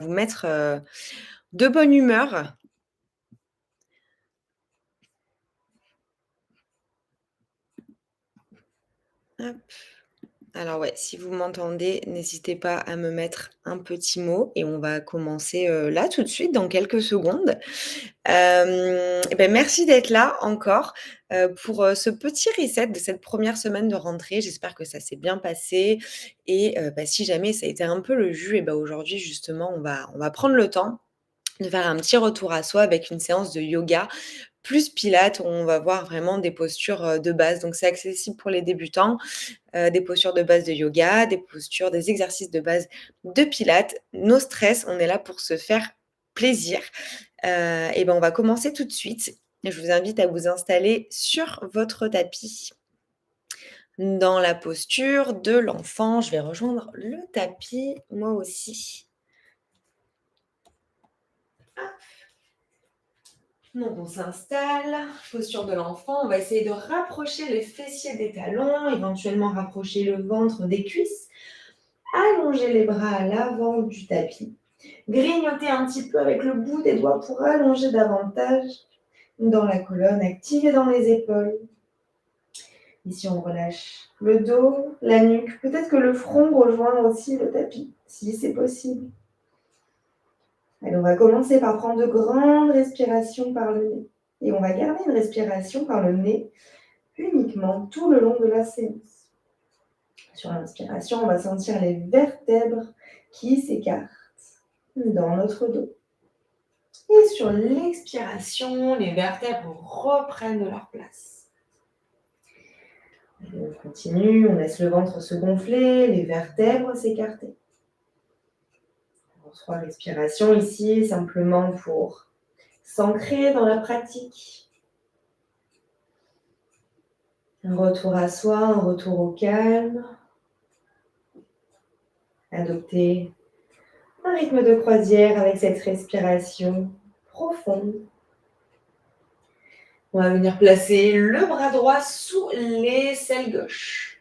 Vous mettre, de bonne humeur. Hop. Alors ouais, si vous m'entendez, n'hésitez pas à me mettre un petit mot et on va commencer, là tout de suite dans quelques secondes. Et bah, merci d'être là encore, pour, ce petit reset de cette première semaine de rentrée. J'espère que ça s'est bien passé et bah, si jamais ça a été un peu le jus et bah, aujourd'hui justement on va prendre le temps de faire un petit retour à soi avec une séance de yoga plus pilates où on va voir vraiment des postures, de base. Donc c'est accessible pour les débutants, des postures de base de yoga, des exercices de base de pilates. No stress, on est là pour se faire plaisir. Et ben, on va commencer tout de suite. Je vous invite à vous installer sur votre tapis, dans la posture de l'enfant. Je vais rejoindre le tapis, moi aussi. Donc on s'installe, posture de l'enfant, on va essayer de rapprocher les fessiers des talons, éventuellement rapprocher le ventre des cuisses, allonger les bras à l'avant du tapis, grignoter un petit peu avec le bout des doigts pour allonger davantage dans la colonne, activer dans les épaules. Ici on relâche le dos, la nuque, peut-être que le front rejoint aussi le tapis, si c'est possible. Allez, on va commencer par prendre de grandes respirations par le nez. Et on va garder une respiration par le nez uniquement tout le long de la séance. Sur l'inspiration, on va sentir les vertèbres qui s'écartent dans notre dos. Et sur l'expiration, les vertèbres reprennent leur place. Et on continue, on laisse le ventre se gonfler, les vertèbres s'écarter. 3 respirations ici, simplement pour s'ancrer dans la pratique. Un retour à soi, un retour au calme. Adopter un rythme de croisière avec cette respiration profonde. On va venir placer le bras droit sous l'aisselle gauche.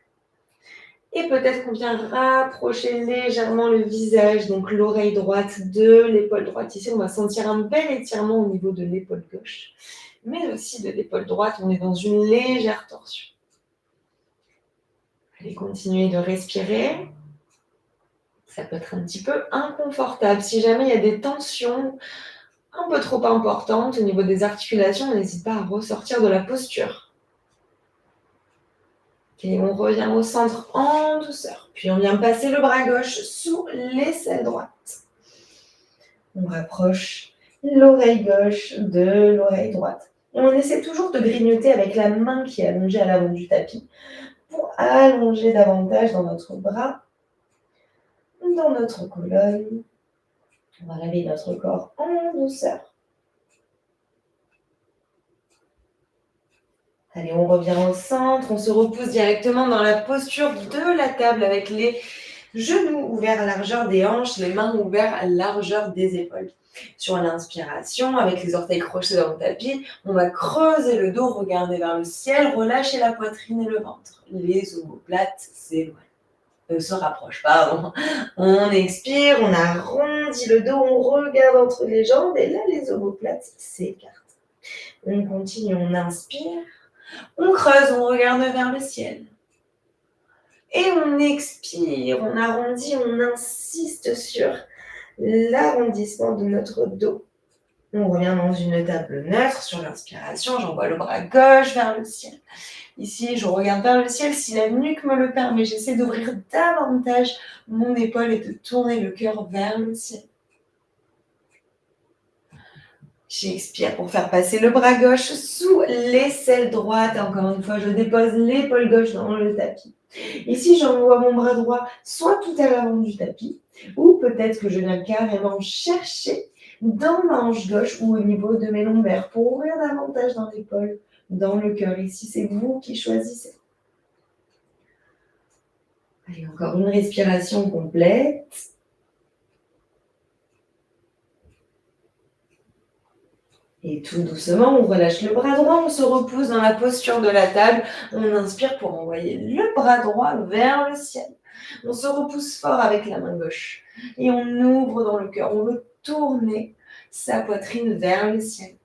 Et peut-être qu'on vient rapprocher légèrement le visage, donc l'oreille droite de l'épaule droite. Ici, on va sentir un bel étirement au niveau de l'épaule gauche, mais aussi de l'épaule droite. On est dans une légère torsion. Allez, continuez de respirer. Ça peut être un petit peu inconfortable. Si jamais il y a des tensions un peu trop importantes au niveau des articulations, n'hésite pas à ressortir de la posture. Et on revient au centre en douceur. Puis on vient passer le bras gauche sous l'aisselle droite. On rapproche l'oreille gauche de l'oreille droite. Et on essaie toujours de grignoter avec la main qui est allongée à l'avant du tapis pour allonger davantage dans notre bras, dans notre colonne. On va réveiller notre corps en douceur. Allez, on revient au centre, on se repose directement dans la posture de la table avec les genoux ouverts à largeur des hanches, les mains ouvertes à largeur des épaules. Sur l'inspiration, avec les orteils crochés dans le tapis, on va creuser le dos, regarder vers le ciel, relâcher la poitrine et le ventre. Les omoplates s'éloignent. Se rapprochent, pardon. On expire, on arrondit le dos, on regarde entre les jambes et là, les omoplates s'écartent. On continue, on inspire. On creuse, on regarde vers le ciel. Et on expire, on arrondit, on insiste sur l'arrondissement de notre dos. On revient dans une table neutre sur l'inspiration. J'envoie le bras gauche vers le ciel. Ici, je regarde vers le ciel si la nuque me le permet. J'essaie d'ouvrir davantage mon épaule et de tourner le cœur vers le ciel. J'expire pour faire passer le bras gauche sous l'aisselle droite. Encore une fois, je dépose l'épaule gauche dans le tapis. Ici, j'envoie mon bras droit soit tout à l'avant du tapis, ou peut-être que je viens carrément chercher dans ma hanche gauche ou au niveau de mes lombaires pour ouvrir davantage dans l'épaule, dans le cœur. Ici, c'est vous qui choisissez. Allez, encore une respiration complète. Et tout doucement, on relâche le bras droit, on se repose dans la posture de la table. On inspire pour envoyer le bras droit vers le ciel. On se repousse fort avec la main gauche et on ouvre dans le cœur. On veut tourner sa poitrine vers le ciel.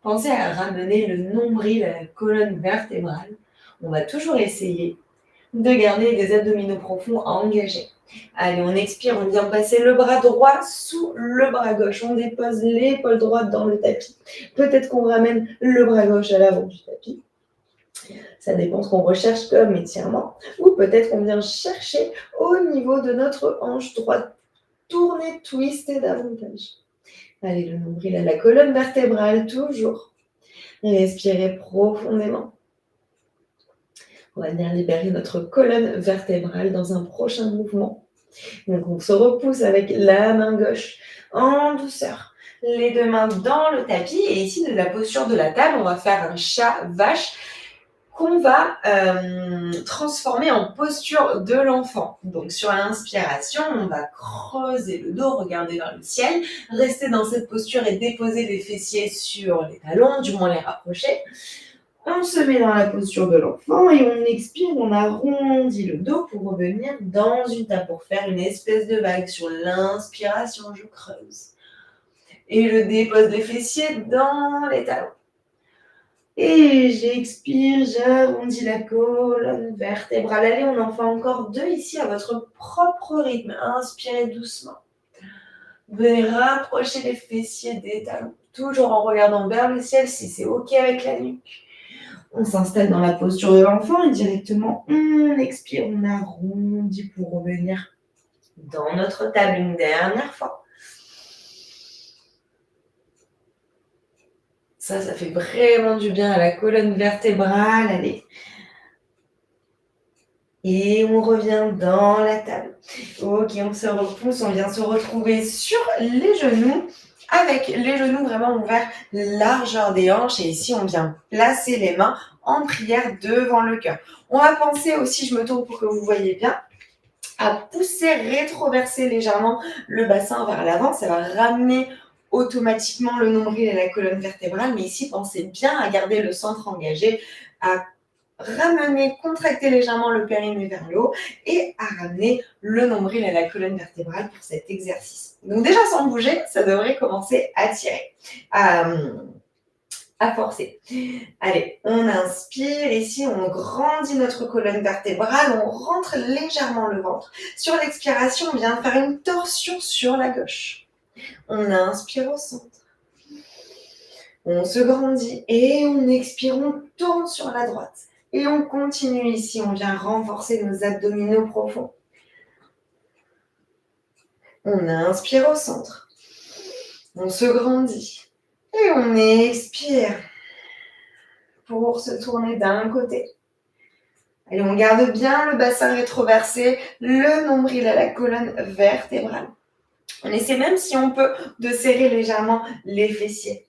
Pensez à ramener le nombril à la colonne vertébrale. On va toujours essayer de garder les abdominaux profonds engagés. Allez, on expire, on vient passer le bras droit sous le bras gauche. On dépose l'épaule droite dans le tapis. Peut-être qu'on ramène le bras gauche à l'avant du tapis. Ça dépend ce qu'on recherche comme étirement. Ou peut-être qu'on vient chercher au niveau de notre hanche droite. Tourner, twister davantage. Allez, le nombril à la colonne vertébrale, toujours. Respirez profondément. On va venir libérer notre colonne vertébrale dans un prochain mouvement. Donc, on se repousse avec la main gauche en douceur. Les deux mains dans le tapis. Et ici, de la posture de la table, on va faire un chat-vache qu'on va transformer en posture de l'enfant. Donc, sur l'inspiration, on va creuser le dos, regarder vers le ciel, rester dans cette posture et déposer les fessiers sur les talons, du moins les rapprocher. On se met dans la posture de l'enfant et on expire, on arrondit le dos pour revenir dans une table, pour faire une espèce de vague. Sur l'inspiration, je creuse. Et je dépose les fessiers dans les talons. Et j'expire, j'arrondis la colonne vertébrale. Allez, on en fait encore 2 ici à votre propre rythme. Inspirez doucement. Venez rapprocher les fessiers des talons. Toujours en regardant vers le ciel si c'est OK avec la nuque. On s'installe dans la posture de l'enfant et directement, on expire, on arrondit pour revenir dans notre table une dernière fois. Ça fait vraiment du bien à la colonne vertébrale. Allez. Et on revient dans la table. Ok, on se repousse, on vient se retrouver sur les genoux, avec les genoux vraiment ouverts, largeur des hanches. Et ici, on vient placer les mains en prière devant le cœur. On va penser aussi, je me tourne pour que vous voyez bien, à pousser, rétroverser légèrement le bassin vers l'avant. Ça va ramener automatiquement le nombril et la colonne vertébrale. Mais ici, pensez bien à garder le centre engagé, à ramener, contracter légèrement le périnée vers le haut et à ramener le nombril à la colonne vertébrale pour cet exercice. Donc déjà, sans bouger, ça devrait commencer à tirer, à forcer. Allez, on inspire. Ici, on grandit notre colonne vertébrale. On rentre légèrement le ventre. Sur l'expiration, on vient faire une torsion sur la gauche. On inspire au centre. On se grandit et on expire. On tourne sur la droite. Et on continue ici. On vient renforcer nos abdominaux profonds. On inspire au centre. On se grandit. Et on expire pour se tourner d'un côté. Allez, on garde bien le bassin rétroversé, le nombril à la colonne vertébrale. On essaie même, si on peut, de serrer légèrement les fessiers.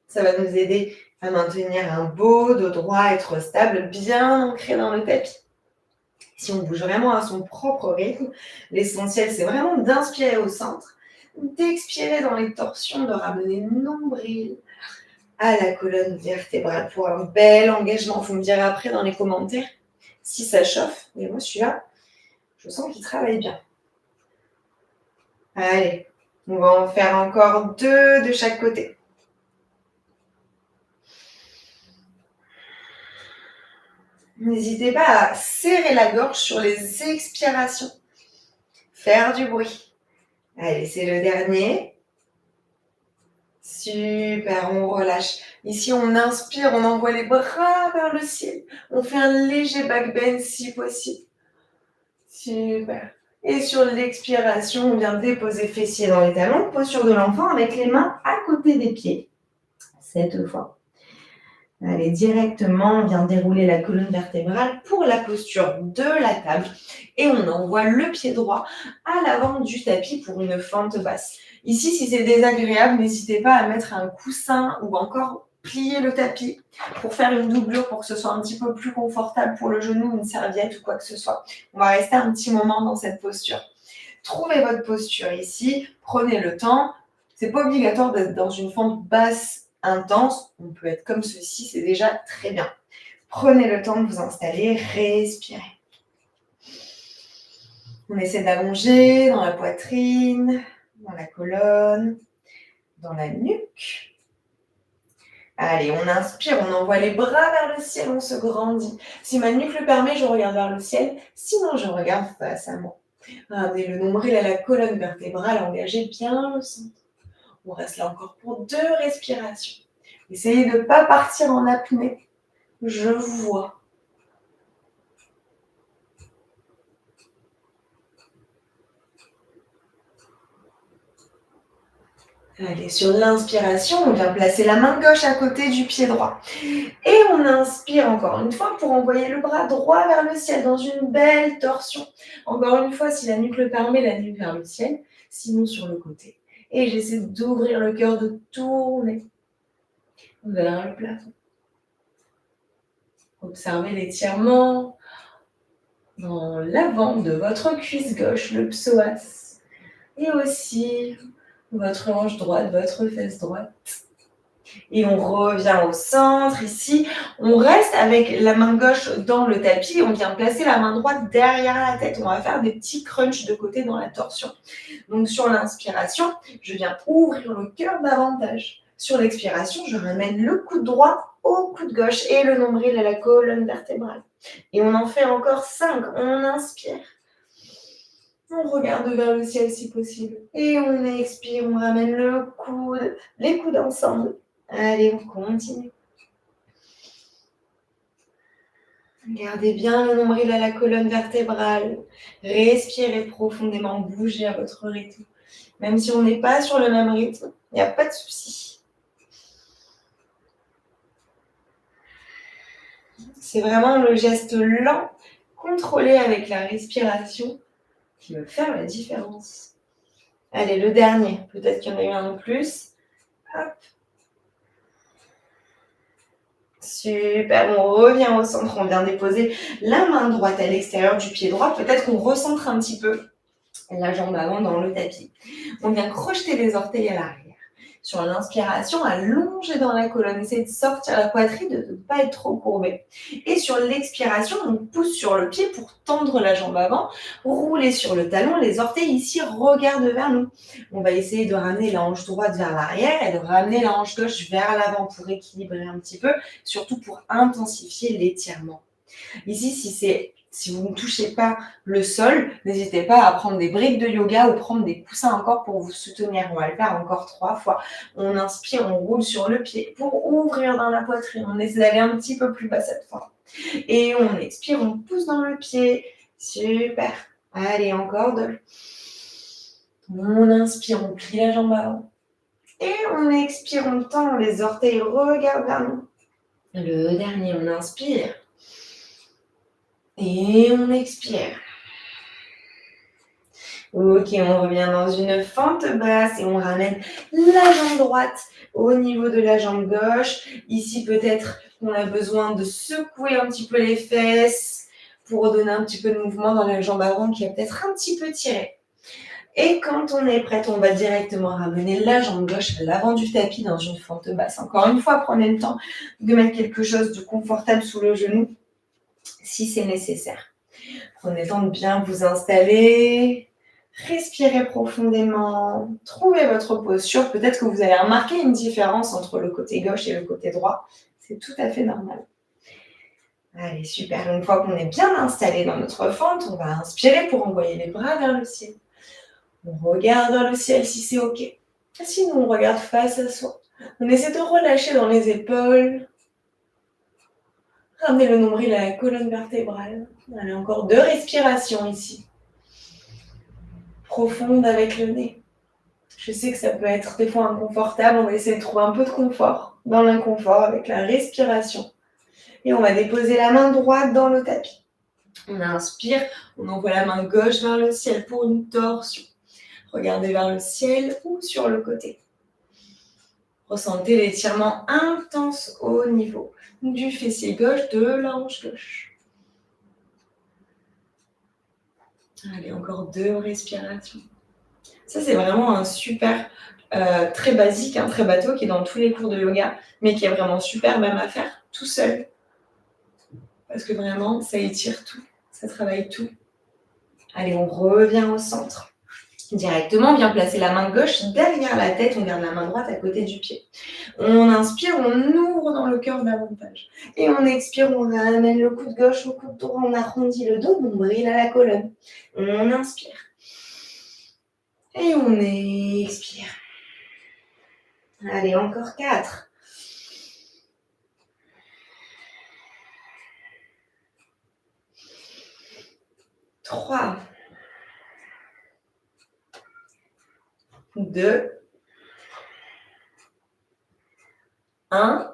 Ça va nous aider à maintenir un beau dos droit, être stable, bien ancré dans le tapis. Si on bouge vraiment à son propre rythme, l'essentiel, c'est vraiment d'inspirer au centre, d'expirer dans les torsions, de ramener le nombril à la colonne vertébrale pour un bel engagement. Vous me direz après dans les commentaires si ça chauffe. Mais moi, celui-là, je sens qu'il travaille bien. Allez, on va en faire encore 2 de chaque côté. N'hésitez pas à serrer la gorge sur les expirations. Faire du bruit. Allez, c'est le dernier. Super, on relâche. Ici, on inspire, on envoie les bras vers le ciel. On fait un léger back bend si possible. Super. Et sur l'expiration, on vient déposer fessiers dans les talons, posture de l'enfant avec les mains à côté des pieds. Cette fois. Allez, directement, on vient dérouler la colonne vertébrale pour la posture de la table. Et on envoie le pied droit à l'avant du tapis pour une fente basse. Ici, si c'est désagréable, n'hésitez pas à mettre un coussin ou encore plier le tapis pour faire une doublure pour que ce soit un petit peu plus confortable pour le genou, une serviette ou quoi que ce soit. On va rester un petit moment dans cette posture. Trouvez votre posture ici, prenez le temps. C'est pas obligatoire d'être dans une fente basse intense. On peut être comme ceci, c'est déjà très bien. Prenez le temps de vous installer, respirez. On essaie d'allonger dans la poitrine, dans la colonne, dans la nuque. Allez, on inspire, on envoie les bras vers le ciel, on se grandit. Si ma nuque le permet, je regarde vers le ciel. Sinon, je regarde face à moi. Ramenez le nombril à la colonne vertébrale, engagez bien le centre. On reste là encore pour 2 respirations. Essayez de ne pas partir en apnée. Je vous vois. Allez, sur l'inspiration, on vient placer la main gauche à côté du pied droit. Et on inspire encore une fois pour envoyer le bras droit vers le ciel dans une belle torsion. Encore une fois, si la nuque le permet, la nuque vers le ciel, sinon sur le côté. Et j'essaie d'ouvrir le cœur, de tourner vers le plafond. Observez l'étirement dans l'avant de votre cuisse gauche, le psoas. Et aussi votre hanche droite, votre fesse droite. Et on revient au centre, ici. On reste avec la main gauche dans le tapis. On vient placer la main droite derrière la tête. On va faire des petits crunchs de côté dans la torsion. Donc sur l'inspiration, je viens ouvrir le cœur davantage. Sur l'expiration, je ramène le coude droit au coude gauche et le nombril à la colonne vertébrale. Et on en fait encore 5. On inspire. On regarde vers le ciel si possible. Et on expire, on ramène le coude, les coudes ensemble. Allez, on continue. Gardez bien le nombril à la colonne vertébrale. Respirez profondément, bougez à votre rythme. Même si on n'est pas sur le même rythme, il n'y a pas de souci. C'est vraiment le geste lent, contrôlé avec la respiration qui va faire la différence. Allez, le dernier. Peut-être qu'il y en a eu un de plus. Hop. Super, on revient au centre, on vient déposer la main droite à l'extérieur du pied droit. Peut-être qu'on recentre un petit peu la jambe avant dans le tapis. On vient crocheter les orteils à l'arrière. Sur l'inspiration, allonger dans la colonne, essayer de sortir la poitrine, de ne pas être trop courbé. Et sur l'expiration, on pousse sur le pied pour tendre la jambe avant, rouler sur le talon, les orteils ici regardent vers nous. On va essayer de ramener la hanche droite vers l'arrière et de ramener la hanche gauche vers l'avant pour équilibrer un petit peu, surtout pour intensifier l'étirement. Ici, si vous ne touchez pas le sol, n'hésitez pas à prendre des briques de yoga ou prendre des coussins encore pour vous soutenir. On va le faire encore 3 fois. On inspire, on roule sur le pied pour ouvrir dans la poitrine. On essaie d'aller un petit peu plus bas cette fois. Et on expire, on pousse dans le pied. Super. Allez, encore 2. On inspire, on plie la jambe avant. Et on expire, on tend les orteils, regarde vers nous. Le dernier, on inspire. Et on expire. Ok, on revient dans une fente basse et on ramène la jambe droite au niveau de la jambe gauche. Ici, peut-être qu'on a besoin de secouer un petit peu les fesses pour donner un petit peu de mouvement dans la jambe avant qui a peut-être un petit peu tiré. Et quand on est prête, on va directement ramener la jambe gauche à l'avant du tapis dans une fente basse. Encore une fois, prenez le temps de mettre quelque chose de confortable sous le genou si c'est nécessaire. Prenez le temps de bien vous installer, respirez profondément, trouvez votre posture. Peut-être que vous allez remarquer une différence entre le côté gauche et le côté droit. C'est tout à fait normal. Allez, super. Une fois qu'on est bien installé dans notre fente, on va inspirer pour envoyer les bras vers le ciel. On regarde vers le ciel si c'est OK. Sinon, on regarde face à soi. On essaie de relâcher dans les épaules. Ramenez le nombril à la colonne vertébrale. Allez, encore 2 respirations ici. Profonde avec le nez. Je sais que ça peut être des fois inconfortable. On va essayer de trouver un peu de confort dans l'inconfort avec la respiration. Et on va déposer la main droite dans le tapis. On inspire, on envoie la main gauche vers le ciel pour une torsion. Regardez vers le ciel ou sur le côté. Ressentez l'étirement intense au niveau du fessier gauche, de la hanche gauche. Allez, encore 2 respirations. Ça, c'est vraiment un super, très basique, très bateau, qui est dans tous les cours de yoga, mais qui est vraiment super même à faire tout seul. Parce que vraiment, ça étire tout, ça travaille tout. Allez, on revient au centre. Directement, on vient placer la main gauche derrière la tête, on garde la main droite à côté du pied. On inspire, on ouvre dans le cœur davantage. Et on expire, on ramène le coude gauche au coude droit, on arrondit le dos, nombril à la colonne. On inspire. Et on expire. Allez, encore 4. 3. 2. 1.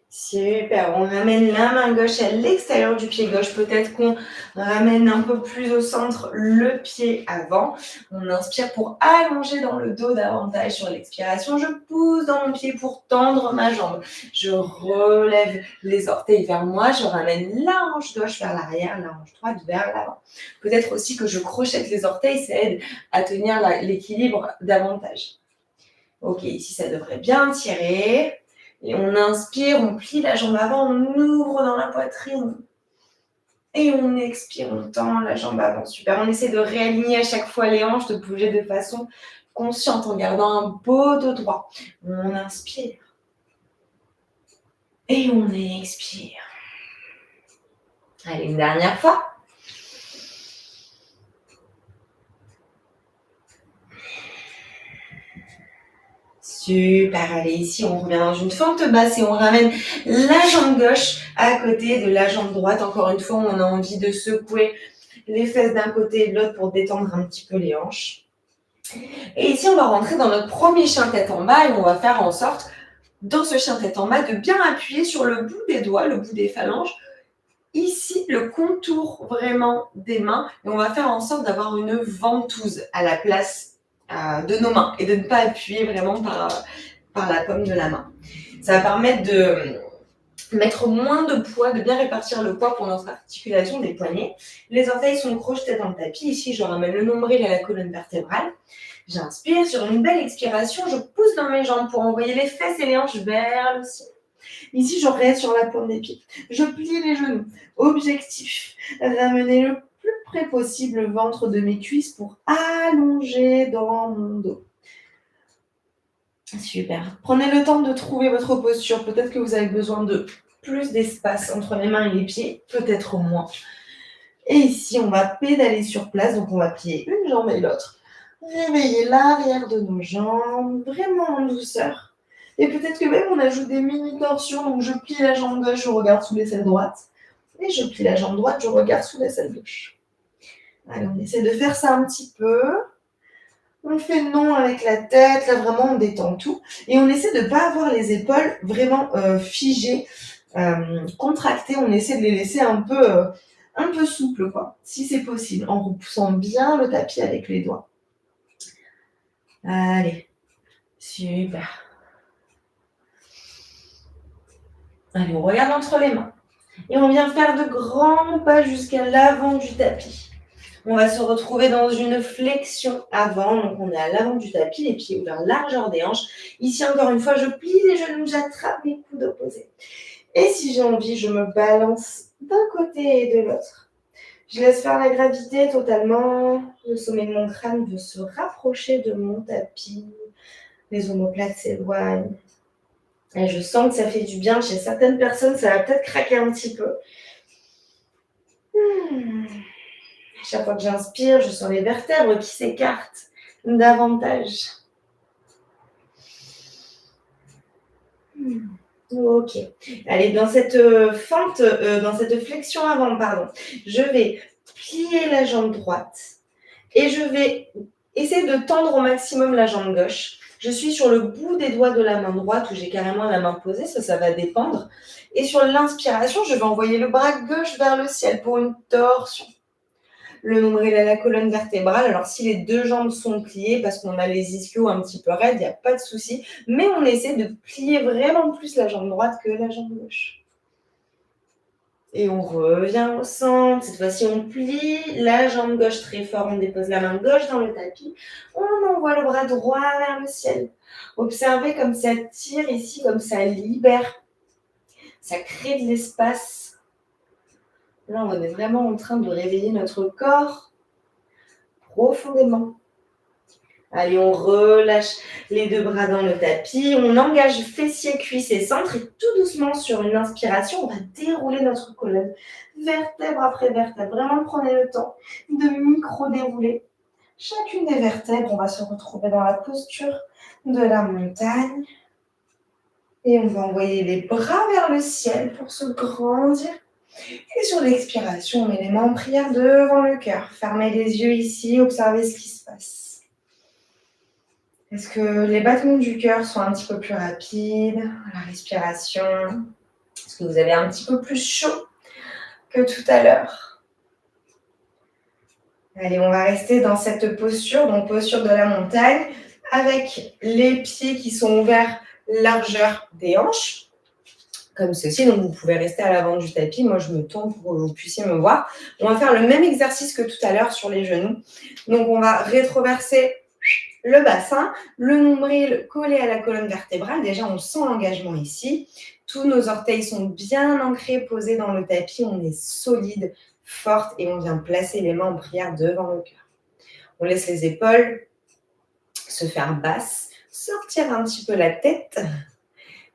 Super, on ramène la main gauche à l'extérieur du pied gauche. Peut-être qu'on ramène un peu plus au centre le pied avant. On inspire pour allonger dans le dos davantage sur l'expiration. Je pousse dans mon pied pour tendre ma jambe. Je relève les orteils vers moi. Je ramène la hanche gauche vers l'arrière, la hanche droite vers l'avant. Peut-être aussi que je crochette les orteils, ça aide à tenir l'équilibre davantage. Ok, ici ça devrait bien tirer. Et on inspire, on plie la jambe avant, on ouvre dans la poitrine. Et on expire, on tend la jambe avant. Super, on essaie de réaligner à chaque fois les hanches, de bouger de façon consciente en gardant un beau dos droit. On inspire. Et on expire. Allez, une dernière fois. Super, allez, ici on revient dans une fente basse et on ramène la jambe gauche à côté de la jambe droite. Encore une fois, on a envie de secouer les fesses d'un côté et de l'autre pour détendre un petit peu les hanches. Et ici, on va rentrer dans notre premier chien tête en bas et on va faire en sorte, dans ce chien tête en bas, de bien appuyer sur le bout des doigts, le bout des phalanges. Ici, le contour vraiment des mains. Et on va faire en sorte d'avoir une ventouse à la place de nos mains et de ne pas appuyer vraiment par la paume de la main. Ça va permettre de mettre moins de poids, de bien répartir le poids pour notre articulation des poignets. Les orteils sont crochetés dans le tapis. Ici, je ramène le nombril à la colonne vertébrale. J'inspire, sur une belle expiration, je pousse dans mes jambes pour envoyer les fesses et les hanches vers le ciel. Ici, je reste sur la pointe des pieds. Je plie les genoux. Objectif, ramener le plus près possible le ventre de mes cuisses pour allonger dans mon dos. Super. Prenez le temps de trouver votre posture. Peut-être que vous avez besoin de plus d'espace entre les mains et les pieds, peut-être moins. Et ici, on va pédaler sur place. Donc, on va plier une jambe et l'autre. Réveiller l'arrière de nos jambes, vraiment en douceur. Et peut-être que même on ajoute des mini-torsions. Donc, je plie la jambe gauche, je regarde sous l'aisselle droite. Et je plie la jambe droite, je regarde sous l'aisselle gauche. Allez, on essaie de faire ça un petit peu. On fait non avec la tête, là vraiment on détend tout. Et on essaie de ne pas avoir les épaules vraiment figées, contractées. On essaie de les laisser un peu souples, quoi, si c'est possible, en repoussant bien le tapis avec les doigts. Allez, super. Allez, on regarde entre les mains. Et on vient faire de grands pas jusqu'à l'avant du tapis. On va se retrouver dans une flexion avant. Donc, on est à l'avant du tapis, les pieds ouverts, largeur des hanches. Ici, encore une fois, je plie les genoux, j'attrape les coudes opposés. Et si j'ai envie, je me balance d'un côté et de l'autre. Je laisse faire la gravité totalement. Le sommet de mon crâne veut se rapprocher de mon tapis. Les omoplates s'éloignent. Et je sens que ça fait du bien. Chez certaines personnes, ça va peut-être craquer un petit peu. Chaque fois que j'inspire, je sens les vertèbres qui s'écartent davantage. Ok. Allez, dans cette fente, dans cette flexion avant, je vais plier la jambe droite et je vais essayer de tendre au maximum la jambe gauche. Je suis sur le bout des doigts de la main droite où j'ai carrément la main posée, ça va dépendre. Et sur l'inspiration, je vais envoyer le bras gauche vers le ciel pour une torsion. Le nombril à la colonne vertébrale. Alors, si les deux jambes sont pliées, parce qu'on a les ischios un petit peu raides, il n'y a pas de souci. Mais on essaie de plier vraiment plus la jambe droite que la jambe gauche. Et on revient au centre. Cette fois-ci, on plie la jambe gauche très fort. On dépose la main gauche dans le tapis. On envoie le bras droit vers le ciel. Observez comme ça tire ici, comme ça libère. Ça crée de l'espace. Là, on est vraiment en train de réveiller notre corps profondément. Allez, on relâche les deux bras dans le tapis. On engage fessiers, cuisses et centre. Et tout doucement, sur une inspiration, on va dérouler notre colonne. Vertèbre après vertèbre. Vraiment, prenez le temps de micro-dérouler chacune des vertèbres. On va se retrouver dans la posture de la montagne. Et on va envoyer les bras vers le ciel pour se grandir. Et sur l'expiration, on met les mains en prière devant le cœur. Fermez les yeux ici, observez ce qui se passe. Est-ce que les battements du cœur sont un petit peu plus rapides? La respiration? Est-ce que vous avez un petit peu plus chaud que tout à l'heure? Allez, on va rester dans cette posture, donc posture de la montagne, avec les pieds qui sont ouverts largeur des hanches, comme ceci. Donc, vous pouvez rester à l'avant du tapis. Moi, je me tourne pour que vous puissiez me voir. On va faire le même exercice que tout à l'heure sur les genoux. Donc, on va rétroverser le bassin, le nombril collé à la colonne vertébrale. Déjà, on sent l'engagement ici. Tous nos orteils sont bien ancrés, posés dans le tapis. On est solide, forte et on vient placer les mains en prière devant le cœur. On laisse les épaules se faire basses, sortir un petit peu la tête,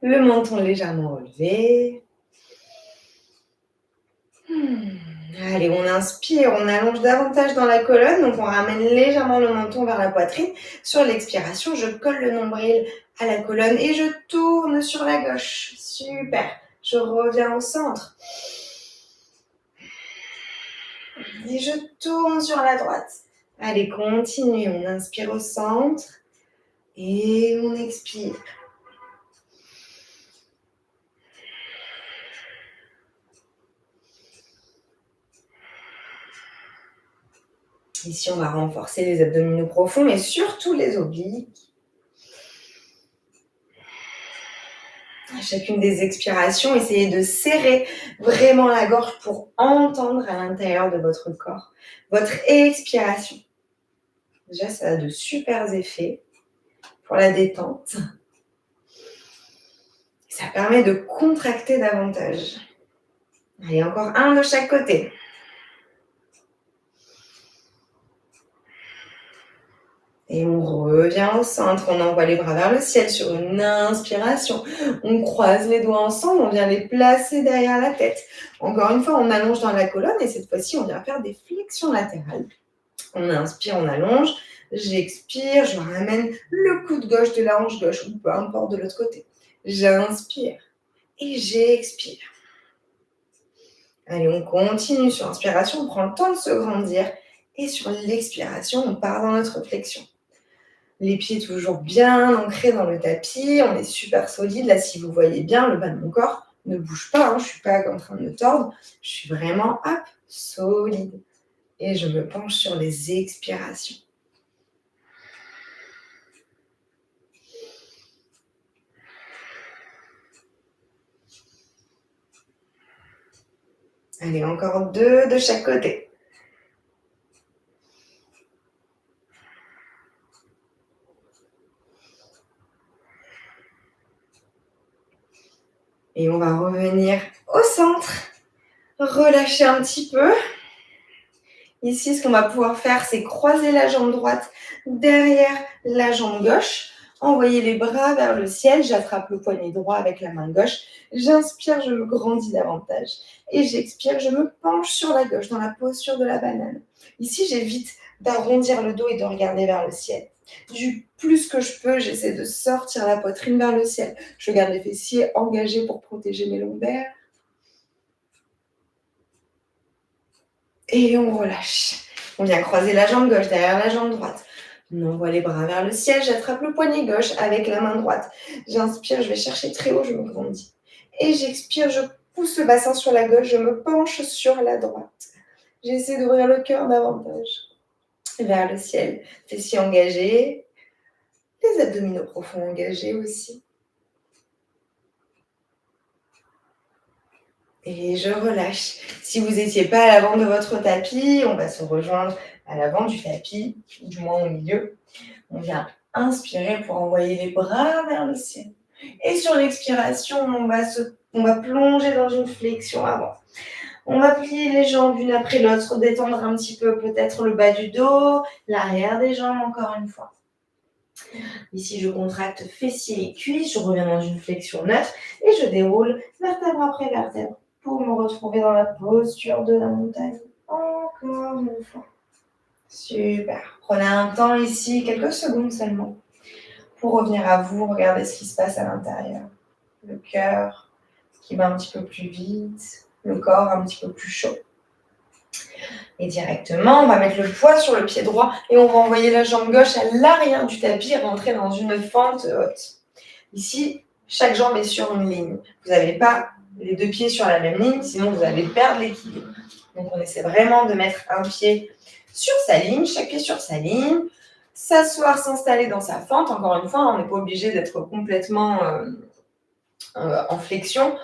le menton légèrement relevé. Allez, on inspire, on allonge davantage dans la colonne, donc on ramène légèrement le menton vers la poitrine. Sur l'expiration, je colle le nombril à la colonne et je tourne sur la gauche. Super, je reviens au centre. Et je tourne sur la droite. Allez, continue, on inspire au centre et on expire. Ici, on va renforcer les abdominaux profonds, mais surtout les obliques. À chacune des expirations, essayez de serrer vraiment la gorge pour entendre à l'intérieur de votre corps votre expiration. Déjà, ça a de super effets pour la détente. Ça permet de contracter davantage. Allez, encore un de chaque côté. Et on revient au centre, on envoie les bras vers le ciel sur une inspiration. On croise les doigts ensemble, on vient les placer derrière la tête. Encore une fois, on allonge dans la colonne et cette fois-ci, on vient faire des flexions latérales. On inspire, on allonge. J'expire, je ramène le coude gauche de la hanche gauche ou peu importe de l'autre côté. J'inspire et j'expire. Allez, on continue sur l'inspiration, on prend le temps de se grandir et sur l'expiration, on part dans notre flexion. Les pieds toujours bien ancrés dans le tapis, on est super solide. Là, si vous voyez bien, le bas de mon corps ne bouge pas, je ne suis pas en train de me tordre, je suis vraiment solide. Et je me penche sur les expirations. Allez, encore 2 de chaque côté. Et on va revenir au centre, relâcher un petit peu. Ici, ce qu'on va pouvoir faire, c'est croiser la jambe droite derrière la jambe gauche. Envoyer les bras vers le ciel. J'attrape le poignet droit avec la main gauche. J'inspire, je me grandis davantage. Et j'expire, je me penche sur la gauche dans la posture de la banane. Ici, j'évite d'arrondir le dos et de regarder vers le ciel. Du plus que je peux, j'essaie de sortir la poitrine vers le ciel. Je garde les fessiers engagés pour protéger mes lombaires. Et on relâche. On vient croiser la jambe gauche derrière la jambe droite. On envoie les bras vers le ciel. J'attrape le poignet gauche avec la main droite. J'inspire, je vais chercher très haut, je me grandis. Et j'expire, je pousse le bassin sur la gauche, je me penche sur la droite. J'essaie d'ouvrir le cœur davantage vers le ciel. Fessiers engagés. Les abdominaux profonds engagés aussi. Et je relâche. Si vous n'étiez pas à l'avant de votre tapis, on va se rejoindre à l'avant du tapis, du moins au milieu. On vient inspirer pour envoyer les bras vers le ciel. Et sur l'expiration, on va plonger dans une flexion avant. On va plier les jambes l'une après l'autre, détendre un petit peu peut-être le bas du dos, l'arrière des jambes encore une fois. Ici, je contracte fessiers et cuisses, je reviens dans une flexion neutre et je déroule vertèbre après vertèbre pour me retrouver dans la posture de la montagne. Encore une fois. Super. Prenez un temps ici, quelques secondes seulement, pour revenir à vous, regardez ce qui se passe à l'intérieur. Le cœur qui bat un petit peu plus vite, le corps un petit peu plus chaud. Et directement, on va mettre le poids sur le pied droit et on va envoyer la jambe gauche à l'arrière du tapis et rentrer dans une fente haute. Ici, chaque jambe est sur une ligne. Vous n'avez pas les deux pieds sur la même ligne, sinon vous allez perdre l'équilibre. Donc on essaie vraiment de mettre un pied sur sa ligne, chaque pied sur sa ligne, s'asseoir, s'installer dans sa fente. Encore une fois, on n'est pas obligé d'être complètement en flexion.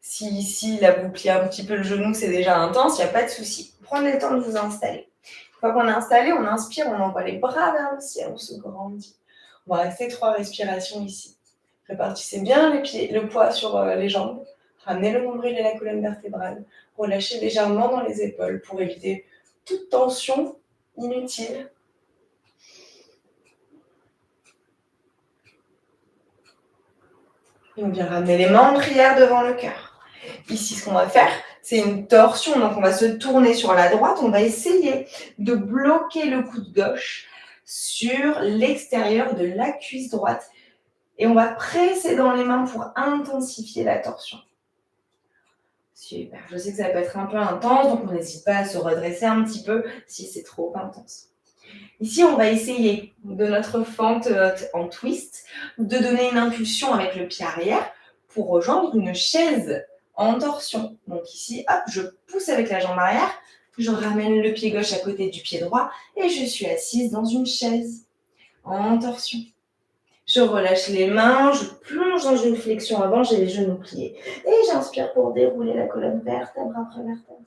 Si ici, là, vous pliez un petit peu le genou, c'est déjà intense, il n'y a pas de souci. Prenez le temps de vous installer. Une fois qu'on est installé, on inspire, on envoie les bras vers le ciel, on se grandit. On va rester 3 respirations ici. Répartissez bien les pieds, le poids sur les jambes. Ramenez le nombril et la colonne vertébrale. Relâchez légèrement dans les épaules pour éviter toute tension inutile. Et on vient ramener les mains en prière devant le cœur. Ici, ce qu'on va faire, c'est une torsion. Donc, on va se tourner sur la droite. On va essayer de bloquer le coude gauche sur l'extérieur de la cuisse droite. Et on va presser dans les mains pour intensifier la torsion. Super. Je sais que ça peut être un peu intense, donc on n'hésite pas à se redresser un petit peu si c'est trop intense. Ici, on va essayer de notre fente en twist de donner une impulsion avec le pied arrière pour rejoindre une chaise en torsion. Donc ici, hop, je pousse avec la jambe arrière, je ramène le pied gauche à côté du pied droit et je suis assise dans une chaise en torsion. Je relâche les mains, je plonge dans une flexion avant, j'ai les genoux pliés. Et j'inspire pour dérouler la colonne vertèbre après vertèbre.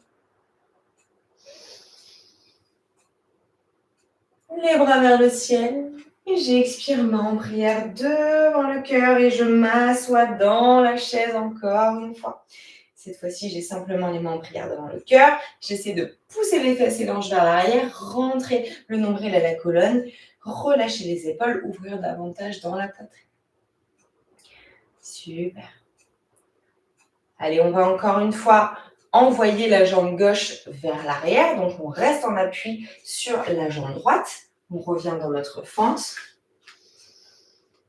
Les bras vers le ciel. Et j'expire, main en prière devant le cœur et je m'assois dans la chaise encore une fois. Cette fois-ci, j'ai simplement les mains en prière devant le cœur. J'essaie de pousser les fesses et l'ange vers l'arrière, rentrer le nombril à la colonne, relâcher les épaules, ouvrir davantage dans la poitrine. Super. Allez, on va encore une fois envoyer la jambe gauche vers l'arrière. Donc, on reste en appui sur la jambe droite. On revient dans notre fente.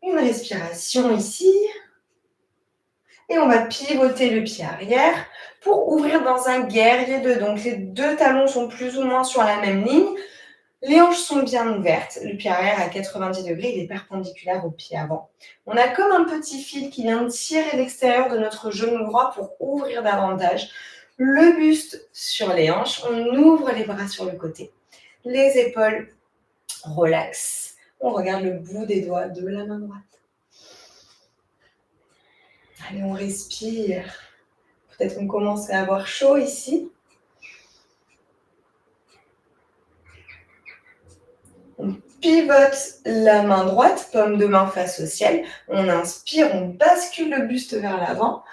Une respiration ici. Et on va pivoter le pied arrière pour ouvrir dans un guerrier 2. Donc, les deux talons sont plus ou moins sur la même ligne. Les hanches sont bien ouvertes. Le pied arrière à 90 degrés, il est perpendiculaire au pied avant. On a comme un petit fil qui vient tirer l'extérieur de notre genou droit pour ouvrir davantage. Le buste sur les hanches. On ouvre les bras sur le côté. Les épaules relaxent. On regarde le bout des doigts de la main droite. Allez, on respire. Peut-être qu'on commence à avoir chaud ici. On pivote la main droite, paume de main face au ciel. On inspire, on bascule le buste vers l'avant.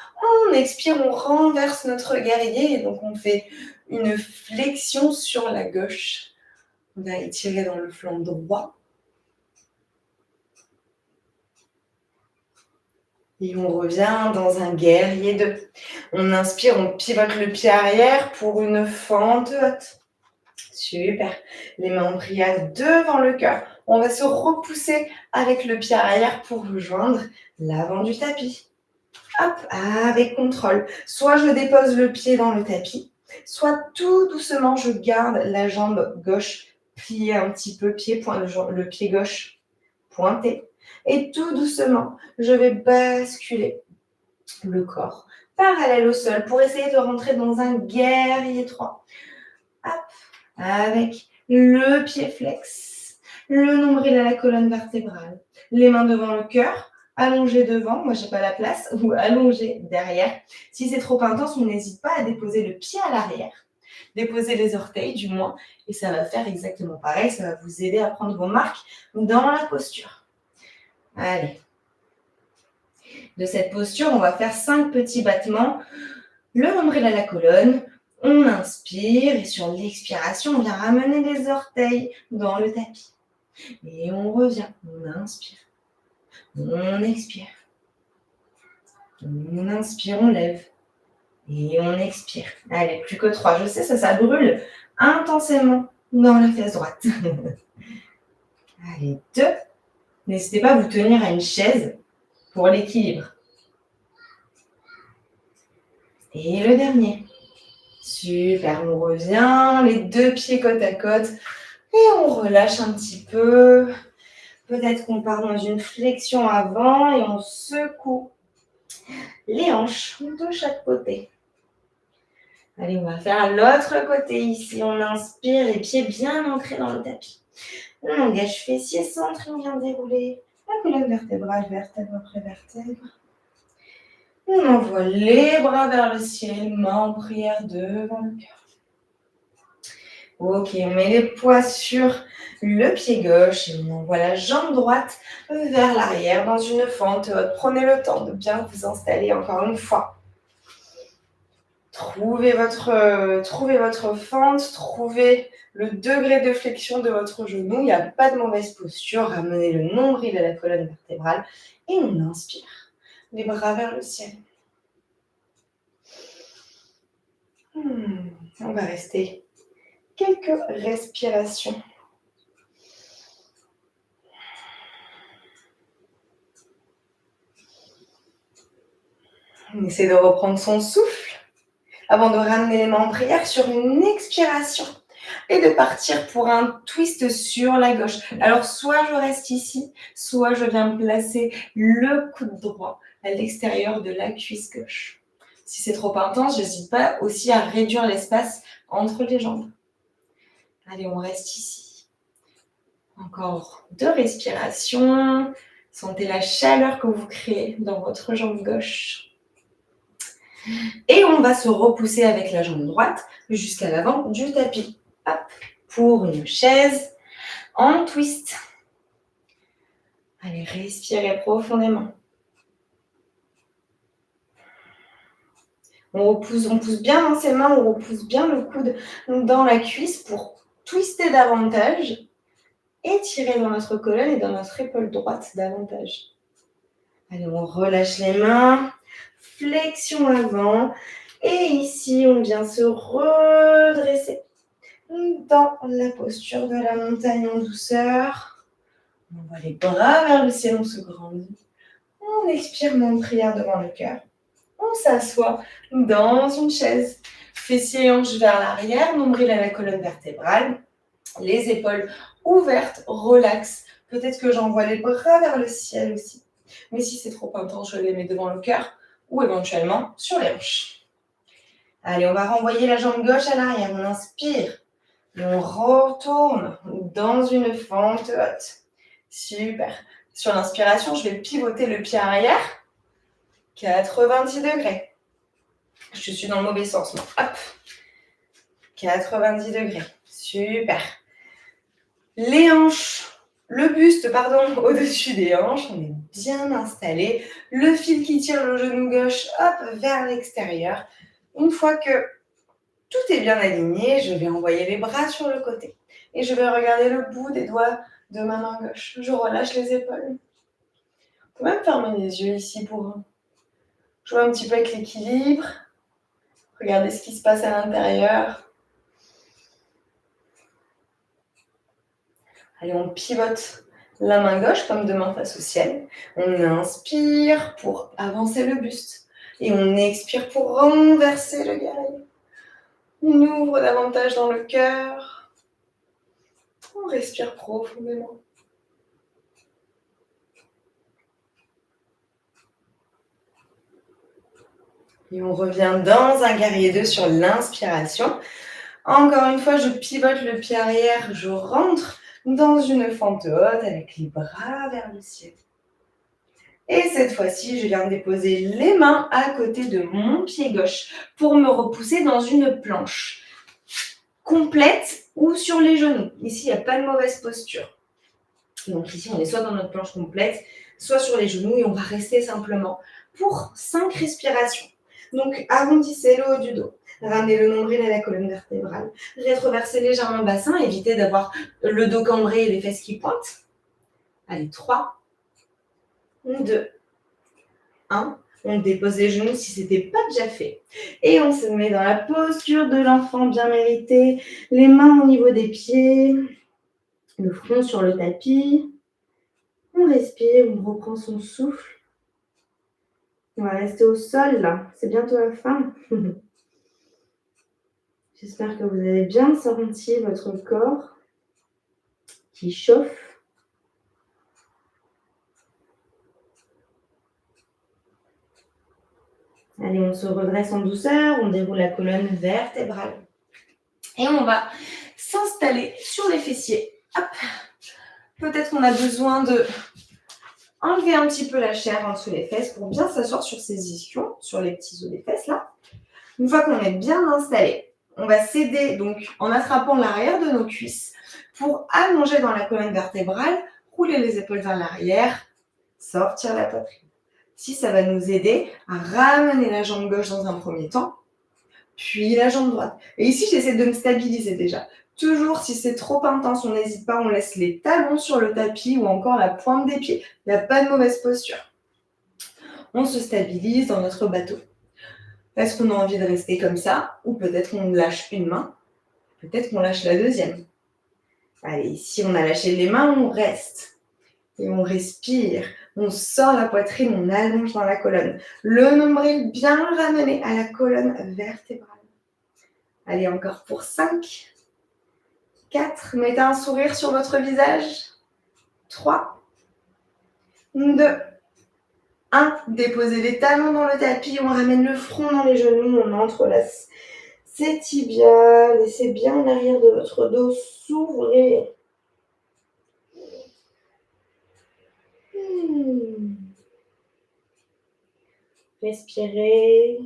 On expire, on renverse notre guerrier et donc on fait une flexion sur la gauche. On va étirer dans le flanc droit. Et on revient dans un guerrier 2. On inspire, on pivote le pied arrière pour une fente haute. Super. Les mains en prière devant le cœur. On va se repousser avec le pied arrière pour rejoindre l'avant du tapis. Hop, avec contrôle. Soit je dépose le pied dans le tapis, soit tout doucement je garde la jambe gauche pliée un petit peu, le pied gauche pointé. Et tout doucement, je vais basculer le corps parallèle au sol pour essayer de rentrer dans un guerrier 3. Hop, avec le pied flex, le nombril à la colonne vertébrale, les mains devant le cœur, allongées devant, moi j'ai pas la place, ou allongées derrière. Si c'est trop intense, on n'hésite pas à déposer le pied à l'arrière, déposer les orteils du moins, et ça va faire exactement pareil, ça va vous aider à prendre vos marques dans la posture. Allez. De cette posture, on va faire 5 petits battements. Le nombril à la colonne, On inspire et sur l'expiration, on vient ramener les orteils dans le tapis. Et on revient, on inspire, on expire. On inspire, on lève et on expire. Allez, plus que 3. Je sais, ça brûle intensément dans la fesse droite. Allez, 2. N'hésitez pas à vous tenir à une chaise pour l'équilibre. Et le dernier. Super, on revient, les 2 pieds côte à côte et on relâche un petit peu. Peut-être qu'on part dans une flexion avant et on secoue les hanches de chaque côté. Allez, on va faire l'autre côté ici. On inspire, les pieds bien ancrés dans le tapis. On engage fessiers, centre et on vient dérouler la colonne vertébrale, vertèbre après vertèbre. On envoie les bras vers le ciel, main en prière devant le cœur. Ok, on met les poids sur le pied gauche et on envoie la jambe droite vers l'arrière dans une fente haute. Prenez le temps de bien vous installer encore une fois. Trouvez votre fente, trouvez le degré de flexion de votre genou. Il n'y a pas de mauvaise posture. Ramenez le nombril à la colonne vertébrale et on inspire. Les bras vers le ciel. On va rester quelques respirations. On essaie de reprendre son souffle avant de ramener les mains en prière sur une expiration et de partir pour un twist sur la gauche. Alors, soit je reste ici, soit je viens placer le coude droit à l'extérieur de la cuisse gauche. Si c'est trop intense, n'hésite pas aussi à réduire l'espace entre les jambes. Allez, on reste ici. Encore 2 respirations. Sentez la chaleur que vous créez dans votre jambe gauche. Et on va se repousser avec la jambe droite jusqu'à l'avant du tapis. Hop, pour une chaise en twist. Allez, respirez profondément. On pousse bien dans ses mains, on repousse bien le coude dans la cuisse pour twister davantage et tirer dans notre colonne et dans notre épaule droite davantage. Allez, on relâche les mains, flexion avant. Et ici, on vient se redresser dans la posture de la montagne en douceur. On envoie les bras vers le ciel, on se grandit. On expire, main en prière devant le cœur. On s'assoit dans une chaise. Fessiers et hanches vers l'arrière, nombril à la colonne vertébrale. Les épaules ouvertes, relax. Peut-être que j'envoie les bras vers le ciel aussi. Mais si c'est trop intense, je les mets devant le cœur ou éventuellement sur les hanches. Allez, on va renvoyer la jambe gauche à l'arrière. On inspire. On retourne dans une fente haute. Super. Sur l'inspiration, je vais pivoter le pied arrière. 90 degrés. Je suis dans le mauvais sens, moi. Hop. 90 degrés. Super. Les hanches, le buste, au-dessus des hanches. On est bien installé. Le fil qui tire le genou gauche, hop, vers l'extérieur. Une fois que tout est bien aligné, je vais envoyer les bras sur le côté. Et je vais regarder le bout des doigts de ma main gauche. Je relâche les épaules. On peut même fermer les yeux ici pour jouer un petit peu avec l'équilibre. Regardez ce qui se passe à l'intérieur. Allez, on pivote la main gauche comme deux mains face au ciel. On inspire pour avancer le buste. Et on expire pour renverser le guerrier. On ouvre davantage dans le cœur. On respire profondément. Et on revient dans un guerrier 2 sur l'inspiration. Encore une fois, je pivote le pied arrière, je rentre dans une fente haute avec les bras vers le ciel. Et cette fois-ci, je viens déposer les mains à côté de mon pied gauche pour me repousser dans une planche complète ou sur les genoux. Ici, il n'y a pas de mauvaise posture. Donc ici, on est soit dans notre planche complète, soit sur les genoux et on va rester simplement pour 5 respirations. Donc, arrondissez le haut du dos. Ramenez le nombril à la colonne vertébrale. Rétroversez légèrement le bassin, évitez d'avoir le dos cambré et les fesses qui pointent. Allez, 3, 2, 1. On dépose les genoux si ce n'était pas déjà fait. Et on se met dans la posture de l'enfant bien mérité. Les mains au niveau des pieds, le front sur le tapis. On respire, on reprend son souffle. On va rester au sol là, c'est bientôt la fin. J'espère que vous avez bien senti votre corps qui chauffe. Allez, on se redresse en douceur, on déroule la colonne vertébrale. Et on va s'installer sur les fessiers. Hop. Peut-être qu'on a besoin de enlever un petit peu la chair en dessous des fesses pour bien s'asseoir sur ces ischions, sur les petits os des fesses là. Une fois qu'on est bien installé, on va s'aider donc en attrapant l'arrière de nos cuisses pour allonger dans la colonne vertébrale, rouler les épaules vers l'arrière, sortir la poitrine. Si ça va nous aider à ramener la jambe gauche dans un premier temps, puis la jambe droite. Et ici, j'essaie de me stabiliser déjà. Toujours, si c'est trop intense, on n'hésite pas, on laisse les talons sur le tapis ou encore la pointe des pieds. Il n'y a pas de mauvaise posture. On se stabilise dans notre bateau. Est-ce qu'on a envie de rester comme ça? Ou peut-être qu'on lâche une main, peut-être qu'on lâche la deuxième. Allez, si on a lâché les mains, on reste. Et on respire. On sort la poitrine, on allonge dans la colonne. Le nombril bien ramené à la colonne vertébrale. Allez, encore pour 5, 4. Mettez un sourire sur votre visage. 3, 2, 1. Déposez les talons dans le tapis. On ramène le front dans les genoux. On entrelace ses tibias. Laissez bien l'arrière de votre dos s'ouvrir. Respirez.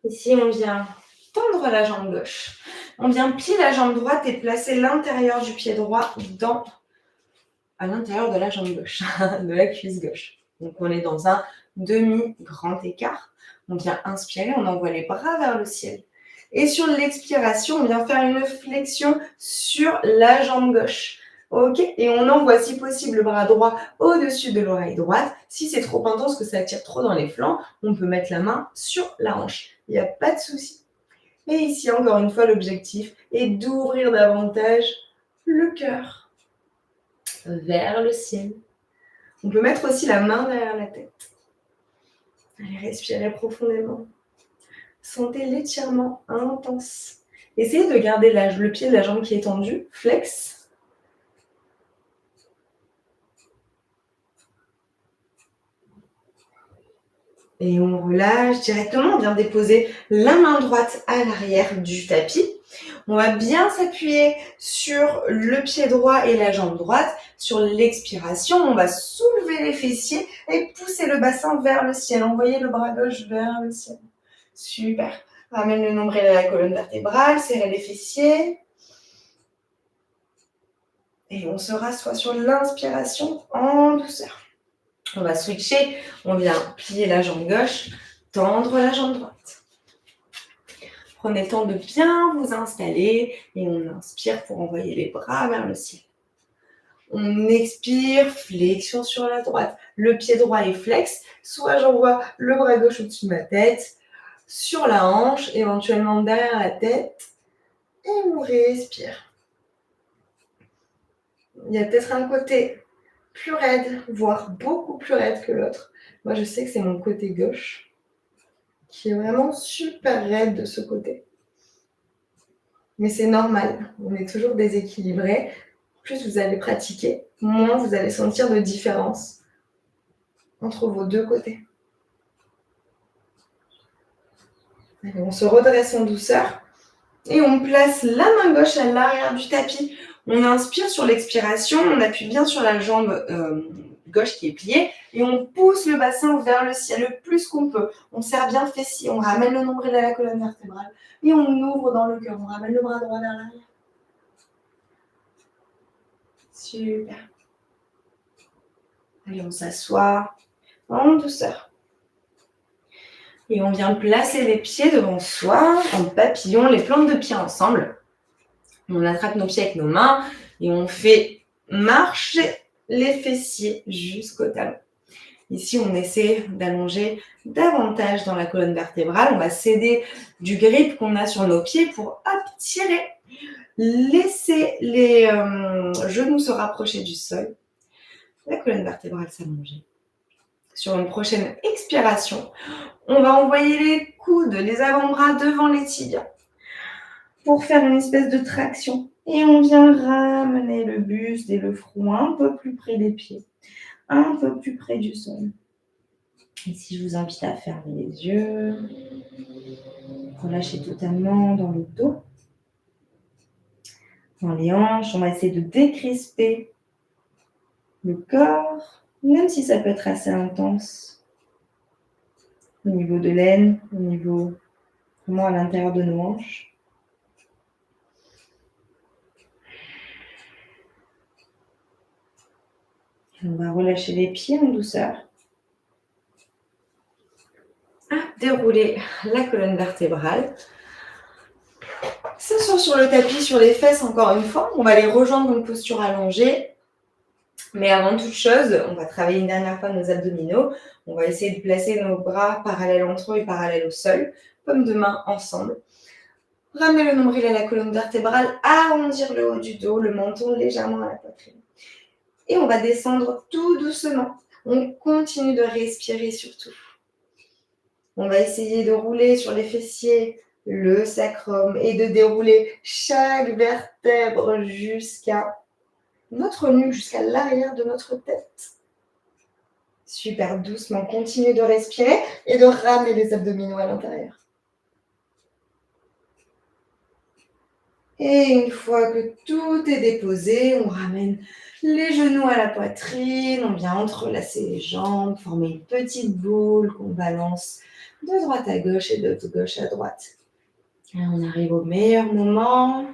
Ici, on vient tendre la jambe gauche. On vient plier la jambe droite et placer l'intérieur du pied droit à l'intérieur de la jambe gauche, de la cuisse gauche. Donc, on est dans un demi-grand écart. On vient inspirer, on envoie les bras vers le ciel. Et sur l'expiration, on vient faire une flexion sur la jambe gauche. Ok, et on envoie si possible le bras droit au-dessus de l'oreille droite. Si c'est trop intense, que ça tire trop dans les flancs, on peut mettre la main sur la hanche. Il n'y a pas de souci. Et ici, encore une fois, l'objectif est d'ouvrir davantage le cœur vers le ciel. On peut mettre aussi la main derrière la tête. Allez, respirez profondément. Sentez l'étirement intense. Essayez de garder le pied de la jambe qui est tendu, flex. Et on relâche directement, on vient déposer la main droite à l'arrière du tapis. On va bien s'appuyer sur le pied droit et la jambe droite. Sur l'expiration, on va soulever les fessiers et pousser le bassin vers le ciel. Envoyez le bras gauche vers le ciel. Super. Ramène le nombril à la colonne vertébrale, serrez les fessiers. Et on se rassoit sur l'inspiration en douceur. On va switcher, on vient plier la jambe gauche, tendre la jambe droite. Prenez le temps de bien vous installer et on inspire pour envoyer les bras vers le ciel. On expire, flexion sur la droite. Le pied droit est flex, soit j'envoie le bras gauche au-dessus de ma tête, sur la hanche, éventuellement derrière la tête, et on respire. Il y a peut-être un côté plus raide, voire beaucoup plus raide que l'autre. Moi, je sais que c'est mon côté gauche qui est vraiment super raide de ce côté. Mais c'est normal, on est toujours déséquilibré. Plus vous allez pratiquer, moins vous allez sentir de différence entre vos deux côtés. Allez, on se redresse en douceur et on place la main gauche à l'arrière du tapis. On inspire sur l'expiration, on appuie bien sur la jambe gauche qui est pliée et on pousse le bassin vers le ciel le plus qu'on peut. On serre bien le fessier, on ramène le nombril à la colonne vertébrale et on ouvre dans le cœur, on ramène le bras droit vers l'arrière. Super. Allez, on s'assoit en douceur. Et on vient placer les pieds devant soi en papillon, les plantes de pied ensemble. On attrape nos pieds avec nos mains et on fait marcher les fessiers jusqu'au talon. Ici, on essaie d'allonger davantage dans la colonne vertébrale. On va céder du grip qu'on a sur nos pieds pour tirer. Laisser les genoux se rapprocher du sol. La colonne vertébrale s'allonger. Sur une prochaine expiration, on va envoyer les coudes, les avant-bras devant les tibias pour faire une espèce de traction. Et on vient ramener le buste et le front un peu plus près des pieds, un peu plus près du sol. Ici, je vous invite à fermer les yeux, relâcher totalement dans le dos, dans les hanches. On va essayer de décrisper le corps, même si ça peut être assez intense, au niveau de l'aine, au niveau vraiment à l'intérieur de nos hanches. Et on va relâcher les pieds en douceur. Dérouler la colonne vertébrale. S'asseoir sur le tapis, sur les fesses encore une fois. On va les rejoindre dans une posture allongée. Mais avant toute chose, on va travailler une dernière fois nos abdominaux. On va essayer de placer nos bras parallèles entre eux et parallèles au sol, paumes de main ensemble. Ramener le nombril à la colonne vertébrale, arrondir le haut du dos, le menton légèrement à la poitrine. Et on va descendre tout doucement. On continue de respirer surtout. On va essayer de rouler sur les fessiers, le sacrum et de dérouler chaque vertèbre jusqu'à notre nuque, jusqu'à l'arrière de notre tête. Super, doucement, continue de respirer et de ramener les abdominaux à l'intérieur. Et une fois que tout est déposé, on ramène les genoux à la poitrine, on vient entrelacer les jambes, former une petite boule qu'on balance de droite à gauche et de gauche à droite. Et on arrive au meilleur moment.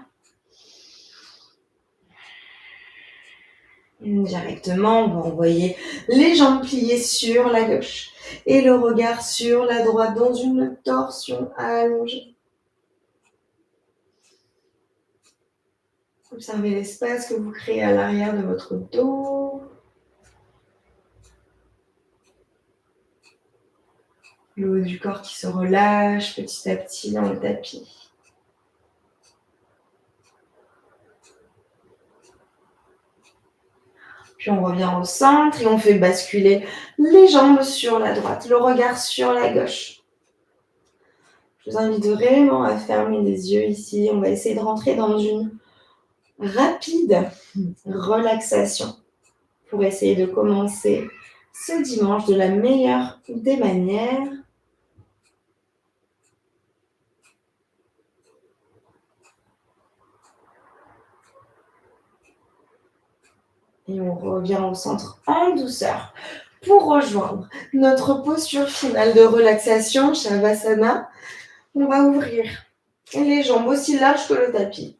Directement, on va envoyer les jambes pliées sur la gauche et le regard sur la droite dans une torsion allongée. Observez l'espace que vous créez à l'arrière de votre dos. Le haut du corps qui se relâche petit à petit dans le tapis. Puis on revient au centre et on fait basculer les jambes sur la droite, le regard sur la gauche. Je vous invite vraiment à fermer les yeux ici. On va essayer de rentrer dans une rapide relaxation pour essayer de commencer ce dimanche de la meilleure des manières. Et on revient au centre en douceur pour rejoindre notre posture finale de relaxation, Shavasana. On va ouvrir les jambes aussi larges que le tapis,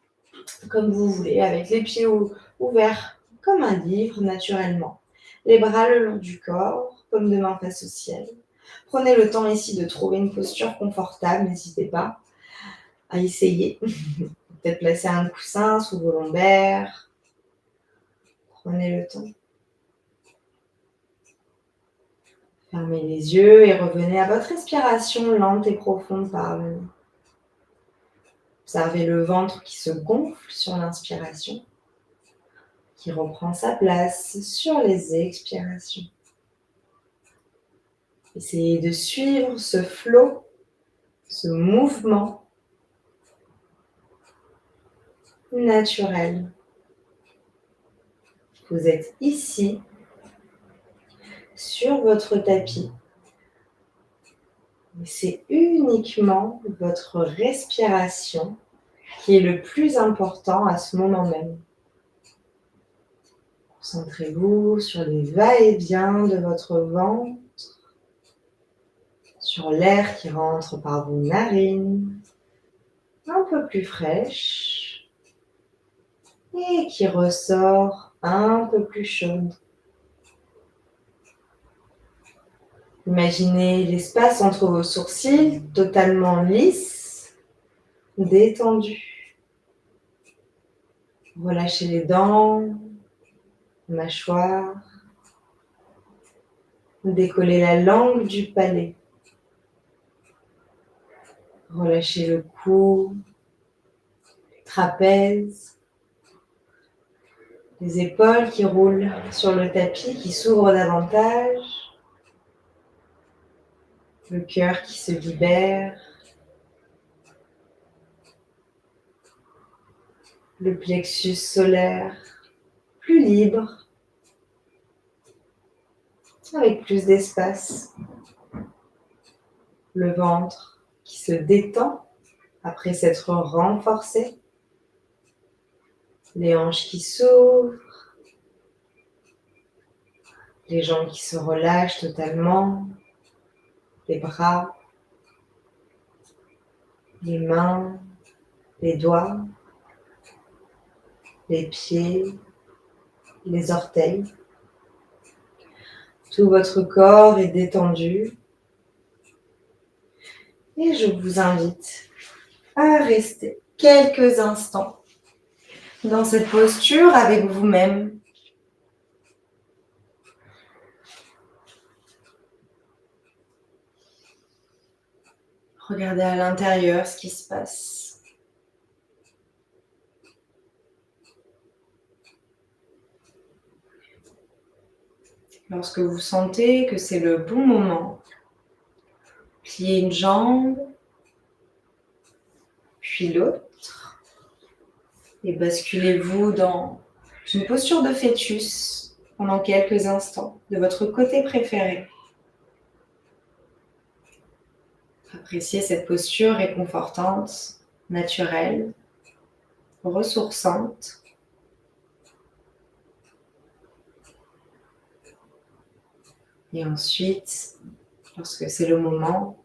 comme vous voulez, avec les pieds ouverts comme un livre naturellement. Les bras le long du corps, paume de main face au ciel. Prenez le temps ici de trouver une posture confortable, n'hésitez pas à essayer. Peut-être placer un coussin sous vos lombaires. Prenez le temps. Fermez les yeux et revenez à votre respiration lente et profonde par le nez. Observez le ventre qui se gonfle sur l'inspiration, qui reprend sa place sur les expirations. Essayez de suivre ce flot, ce mouvement naturel. Vous êtes ici, sur votre tapis. C'est uniquement votre respiration qui est le plus important à ce moment même. Concentrez-vous sur les va-et-vient de votre ventre, sur l'air qui rentre par vos narines, un peu plus fraîche, et qui ressort un peu plus chaude. Imaginez l'espace entre vos sourcils totalement lisse, détendu. Relâchez les dents, mâchoire. Décollez la langue du palais. Relâchez le cou, trapèze, les épaules qui roulent sur le tapis, qui s'ouvrent davantage, le cœur qui se libère, le plexus solaire plus libre, avec plus d'espace, le ventre qui se détend après s'être renforcé, les hanches qui s'ouvrent, les jambes qui se relâchent totalement, les bras, les mains, les doigts, les pieds, les orteils. Tout votre corps est détendu. Et je vous invite à rester quelques instants dans cette posture avec vous-même. Regardez à l'intérieur ce qui se passe. Lorsque vous sentez que c'est le bon moment, pliez une jambe, puis l'autre, et basculez-vous dans une posture de fœtus pendant quelques instants, de votre côté préféré. Appréciez cette posture réconfortante, naturelle, ressourçante. Et ensuite, lorsque c'est le moment,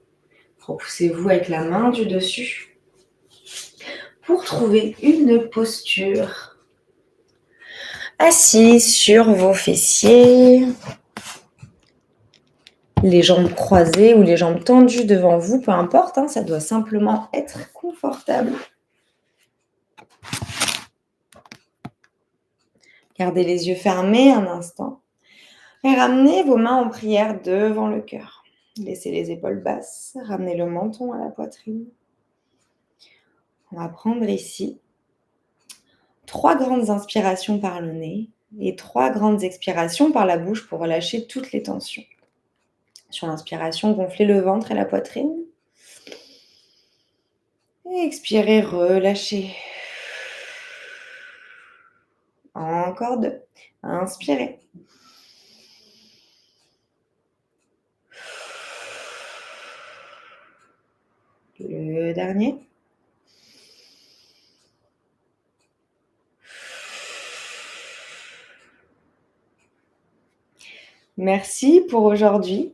repoussez-vous avec la main du dessus pour trouver une posture assise sur vos fessiers, les jambes croisées ou les jambes tendues devant vous, peu importe, ça doit simplement être confortable. Gardez les yeux fermés un instant et ramenez vos mains en prière devant le cœur. Laissez les épaules basses, ramenez le menton à la poitrine. On va prendre ici 3 grandes inspirations par le nez et 3 grandes expirations par la bouche pour relâcher toutes les tensions. Sur l'inspiration, gonflez le ventre et la poitrine. Et expirez, relâchez. Encore 2. Inspirez. Le dernier. Merci pour aujourd'hui.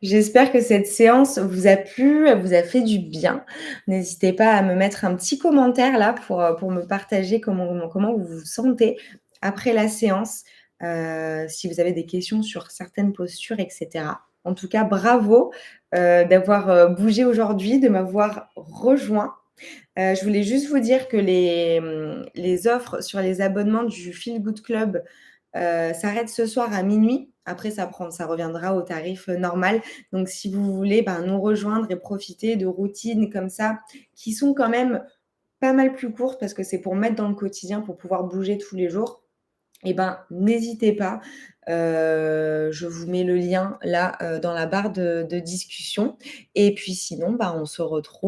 J'espère que cette séance vous a plu, elle vous a fait du bien. N'hésitez pas à me mettre un petit commentaire là pour me partager comment vous vous sentez après la séance, si vous avez des questions sur certaines postures, etc. En tout cas, bravo d'avoir bougé aujourd'hui, de m'avoir rejoint. Je voulais juste vous dire que les offres sur les abonnements du Feel Good Club s'arrêtent ce soir à minuit. Après, ça reviendra au tarif normal. Donc, si vous voulez nous rejoindre et profiter de routines comme ça, qui sont quand même pas mal plus courtes parce que c'est pour mettre dans le quotidien, pour pouvoir bouger tous les jours, n'hésitez pas. Je vous mets le lien là dans la barre de discussion. Et puis sinon, on se retrouve